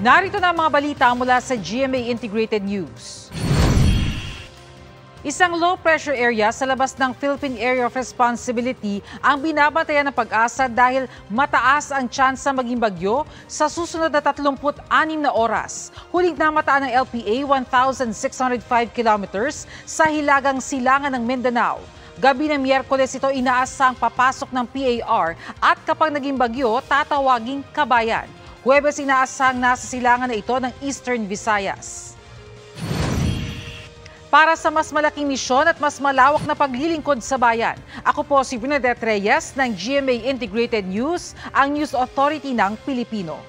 Narito na ang mga balita mula sa GMA Integrated News. Isang low-pressure area sa labas ng Philippine Area of Responsibility ang binabantayan ng Pag-asa dahil mataas ang tsansa maging bagyo sa susunod na 36 na oras. Huling namataan ng LPA 1,605 kilometers sa hilagang silangan ng Mindanao. Gabi ng Miyerkules ito inaasang papasok ng PAR at kapag naging bagyo, tatawaging Kabayan. Huwebes inaasang nasa silangan na ito ng Eastern Visayas. Para sa mas malaking misyon at mas malawak na paglilingkod sa bayan, ako po si Bernadette Reyes ng GMA Integrated News, ang News Authority ng Pilipino.